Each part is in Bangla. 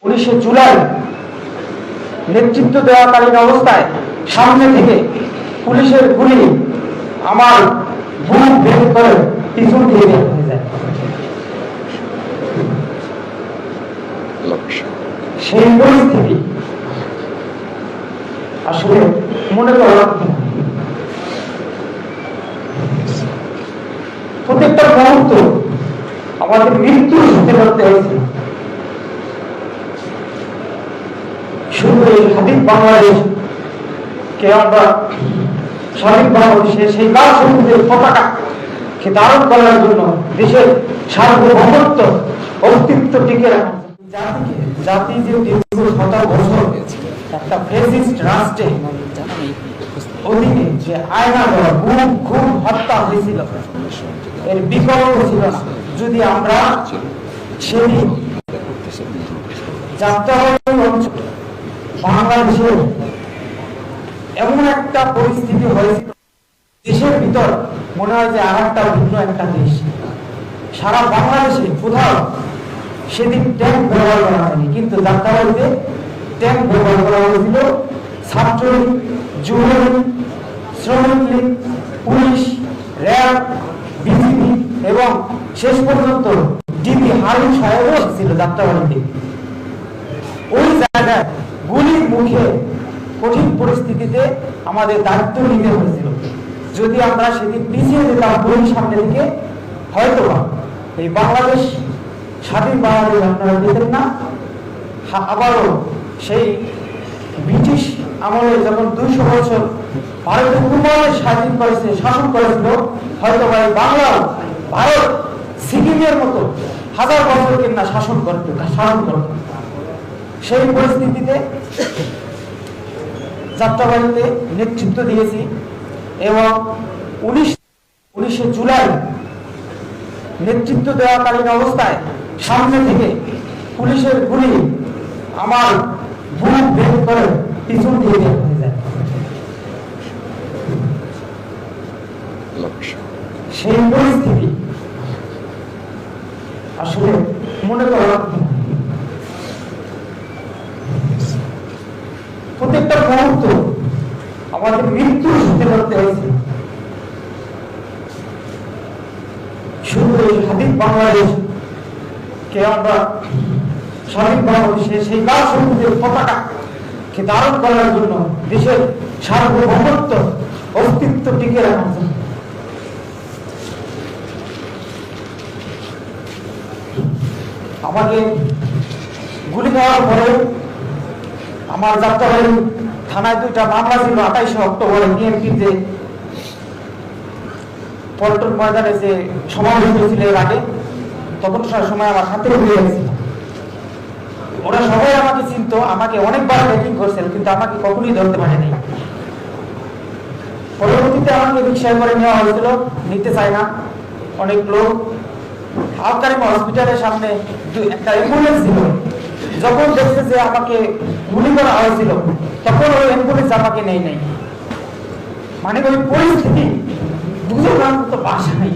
19 জুলাই নেতৃত্ব দেওয়াকালীন অবস্থায় সামনে থেকে পুলিশের গুলি আমার বুক বের করে পিছন দিয়ে বের হয়ে যায়। সেই পরিস্থিতি আসলে মনে করা প্রত্যেকটা মুহূর্ত আমাদের মৃত্যুর সাথে করতে হয়েছে। শুধু এই স্বাধীন বাংলাদেশ কে আমরা স্বাধীন বাংলাদেশে সেই লাল সবুজের পতাকাকে ধারণ করার জন্য দেশের সার্বভৌমত্ব অস্তিত্ব টিকে রাখা জাতি যে দীর্ঘ 17 বছর একটা ফ্যাসিস্ট রাষ্ট্রে অধীনে যে আয়না গুম খুন হত্যা হয়েছিল, এর বিকল্প ছিল না। যদি আমরা সেদিন বাংলাদেশের এমন একটা পরিস্থিতি হয়েছিল, দেশের ভিতর মনে হয় যে আর একটা ভিন্ন একটা দেশ। সারা বাংলাদেশে কোথাও সেদিন ট্যাঙ্ক ব্যবহার করা হয়নি, কিন্তু যাত্রাবাড়িতে ট্যাঙ্ক ব্যবহার করা হয়েছিল। ছাত্রলীগ, যুবলীগ, শ্রমিক লীগ, পুলিশ, র্যাব, বিজিবি এবং শেষ পর্যন্ত ডিবি হারুন সাহেবও ছিল যাত্রাবাড়িতে। ওই জায়গায় গুলির মুখে কঠিন পরিস্থিতিতে আমাদের দায়িত্ব নিতে হয়েছিল। যদি আমরা সেদিন পিছিয়ে যেতাম গুলির সামনে থেকে, হয়তো এই বাংলাদেশ স্বাধীন বাংলাদেশ আপনারা পেতেন না। আবারও সেই ব্রিটিশ আমলে যখন 200 বছর ভারতের পূর্বাঞ্চল স্বাধীন করেছে, শাসন করেছিল, হয়তো বাংলা ভারত সিকিমের মতো হাজার বছর কিনা শাসন করত। সেই পরিস্থিতিতে যাত্রাবাড়িতে নেতৃত্ব দিয়েছি এবং 19 জুলাই নেতৃত্ব দেওয়াকালীন অবস্থায় সামনে থেকে পুলিশের গুলি আমার বুক বের করে পিছন দিয়ে বের হয়ে যায়। সেই পরিস্থিতি আসলে মনে করা প্রত্যেকটা মুহূর্ত আমাদের মৃত্যুর সাথে করতে হয়েছে। শুধু এই স্বাধীন বাংলাদেশ কে আমরা স্বাধীন বাংলাদেশে সেই লাল সবুজের পতাকাকে ধারণ করার জন্য দেশের সার্বভৌমত্ব অস্তিত্ব টিকে রাখার জন্য আমাকে গুলি দেওয়ার পরে আমার যাত্রাবাড়ি থানায় 2টা মামলা ছিল। 28 অক্টোবরে বিএনপির যে পল্টন ময়দানে যে সমাবেশ হয়েছিল এর আগে, তখন সময় আমার হাতে ঘুরে গেছিল। ওরা সবাই আমাকে চিনতো, আমাকে অনেকবার ট্রেকিং করছেন, কিন্তু আমাকে কখনোই ধরতে পারেনি। পরবর্তীতে আমাকে রিক্সায় করে নেওয়া হয়েছিল, নিতে চায় না অনেক লোক। আলকারিম হসপিটালের সামনে একটা অ্যাম্বুলেন্স ছিল। যখন দেখছে যে আমাকে গুলি করা হয়েছিল, তখন ওই অ্যাম্বুলেন্স আমাকে নেই নাই। মানে ওই পরিস্থিতি বুঝে নেওয়ার মতো ভাষা নেই।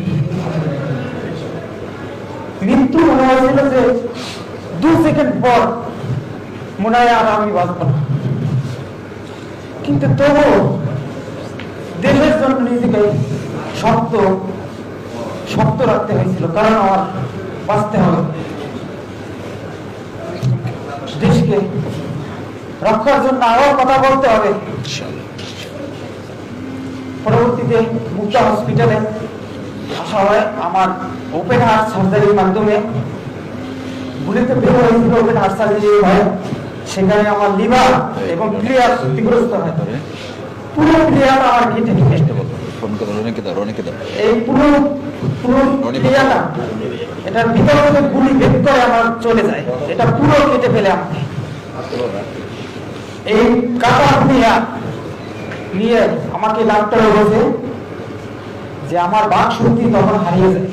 মৃত্যু মনে হয়েছিল যে 2 সেকেন্ড পর মনে হয় আর আমি বাঁচব না, কিন্তু তবুও দেশের জন্য নিজেকে শক্ত রাখতে হয়েছিল, কারণ আমার বাঁচতে হবে, দেশকে রক্ষার জন্য আরো কথা বলতে হবে। পরবর্তীতে মুক্তা হসপিটালে আসা হয়। আমার ওপেন হার্ট সার্জারির মাধ্যমে গুলিতে বের হয়েছিল। ওপেন হার্ট সার্জারি হয়, সেখানে আমার লিভার এবং ক্লিয়ার ক্ষতিগ্রস্ত হয়। পুরো ক্লিয়ার আমার কেটে এই পুরো ক্লিয়ারটা, এটার ভিতরে গুলি বের করে আমার চলে যায়, এটা পুরো কেটে ফেলে আমাকে। এই কাটা নিয়ে আমাকে ডাক্তার বলেছে যে আমার বাক শক্তি তখন হারিয়ে যায়,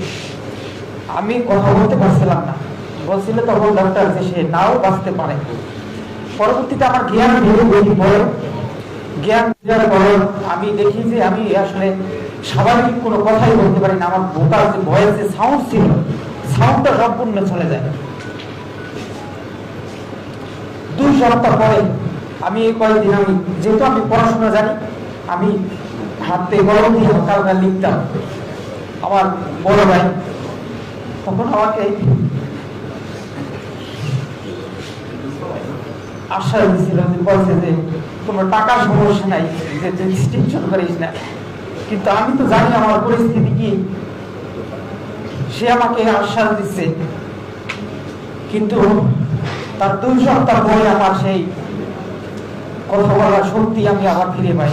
আমি কথা বলতে পারছিলাম না। বলছিল তখন ডাক্তার যে সে নাও বাঁচতে পারে। পরবর্তীতে আমার জ্ঞান আমি দেখি যে আমি আসলে স্বাভাবিক কোনো কথাই বলতে পারি না। আমার ভোকাল যে ভয়েস যে সাউন্ড ছিল, সাউন্ডটা সম্পূর্ণ চলে যায়। সপ্তাহ পরে আমি এই কয়েকদিন আমি যেহেতু আমি পড়াশোনা জানি, আমি হাতে কলম দিয়ে হালকা হালকা লিখতাম। আমার বড় ভাই তখন আমাকে আশ্বাস দিচ্ছিল, বলছে যে কোনো টাকার সমস্যা নাই, যে টেনশন করিস না। কিন্তু আমি তো জানি আমার পরিস্থিতি কি, সে আমাকে আশ্বাস দিচ্ছে। কিন্তু তার 2 সপ্তাহ পরে আমার সেই কথা বলার শক্তি আমি আবার ফিরে পাই।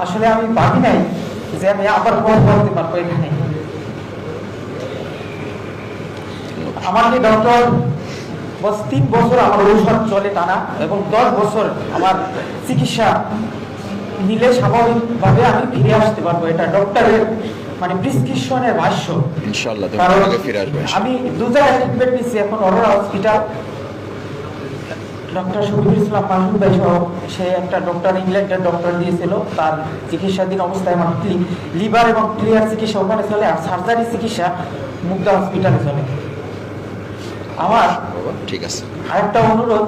আসলে আমি ভাবি নাই যে আমি আবার কথা বলতে পারবো এখানে। আমাকে ডক্টর 3 বছর আমার ঔষধ চলে টানা, এবং 10 বছর আমার চিকিৎসা নিলে স্বাভাবিকভাবে আমি ফিরে আসতে পারবো। এটা ডক্টরের মানে প্রেসক্রিপশনের ভাষ্য। ইনশাআল্লাহ কারণ তুমি ফিরে আসবে। আমি 2 জায়গায় ট্রিটমেন্ট নিচ্ছি এখন, অরোরা হসপিটাল, ডক্টর শফিকুল ইসলাম মাসুদ ভাই সহ, সে একটা ডক্টর ইংল্যান্ডের ডক্টর দিয়েছিল, তার চিকিৎসাধীন অবস্থায় আমার লিভার এবং ক্লিয়ার চিকিৎসা ওখানে চলে, আর সার্জারি চিকিৎসা মুগদা হসপিটালে চলে। আমার ঠিক আছে, আরেকটা অনুরোধ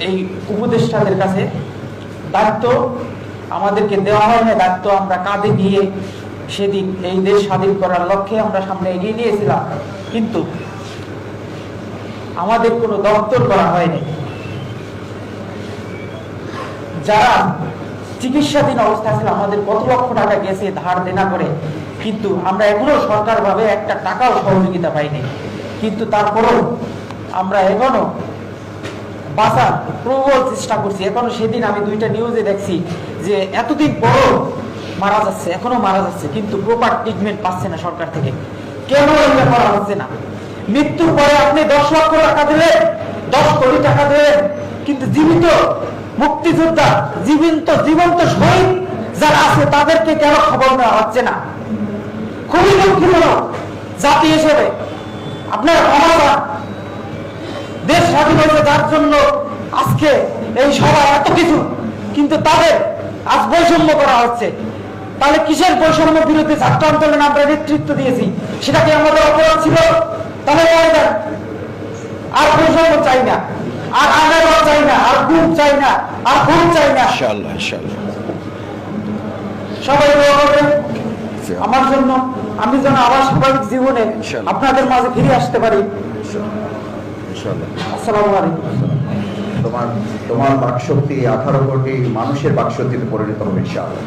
এই উপদেষ্টাদের কাছে, দায়িত্ব আমাদেরকে দেওয়া হয় না, দায়িত্ব আমরা কাঁধে নিয়ে সেদিন এই দেশ স্বাধীন করার লক্ষ্যে আমরা সামনে এগিয়ে নিয়েছিলাম, কিন্তু আমাদের কোনো দপ্তর করা হয়নি। যারা চিকিৎসাধীন অবস্থায় ছিল, আমাদের কত লক্ষ টাকা গেছে ধার দেনা করে, কিন্তু আমরা এখনো সরকার ভাবে একটা টাকাও সহযোগিতা পাইনি। কিন্তু তারপরেও আমরা এখনো বাঁচার প্রবল চেষ্টা করছি। এখনো সেদিন আমি 2টা নিউজে দেখছি যে এতদিন পরও মারা যাচ্ছে, এখনো মারা যাচ্ছে, কিন্তু প্রপার ট্রিটমেন্ট পাচ্ছে না সরকার থেকে। কেন এটা করা হচ্ছে না? মৃত্যুর পরে আপনি 10 লক্ষ টাকা দিলেন, 10 কোটি টাকা দিলেন, কিন্তু জীবিত মুক্তিযোদ্ধা, জীবন্ত শহীদ যারা আছে তাদেরকে কেন খবর নেওয়া হচ্ছে না? খুবই দুঃখজনক। জাতি হিসেবে আপনার ক্ষমতা, দেশ স্বাধীন হয়েছে যার জন্য আজকে এই সভা এত কিছু, কিন্তু তাদের আজ বৈষম্য করা হচ্ছে। তাহলে কিসের বৈষম্য বিরুদ্ধে ছাত্র আন্দোলনে আমরা নেতৃত্ব দিয়েছি, সেটা কি আমাদের অপরাধ ছিল? তাহলে আর বৈষম্য চাই না, আর আগারও চাই না, আর গুম চাই না, আর খুন চাই না। ইনশাআল্লাহ ইনশাআল্লাহ সবাই দোয়া করবেন আমার জন্য, আমি যেন আবার স্বাভাবিক জীবনে আপনাদের মাঝে ফিরে আসতে পারি। ইনশাআল্লাহ। আসসালামু আলাইকুম। তোমার বাকশক্তি 18 কোটি মানুষের বাকশক্তিতে পরিণত হবে ইনশাআল্লাহ।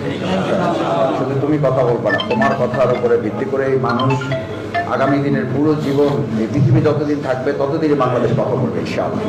শুধু তুমি কথা বলবা না, তোমার কথার উপরে ভিত্তি করে এই মানুষ আগামী দিনের পুরো জীবন, এই পৃথিবী যতদিন থাকবে ততদিনই বাংলাদেশ কথা বলবে ইনশাআল্লাহ।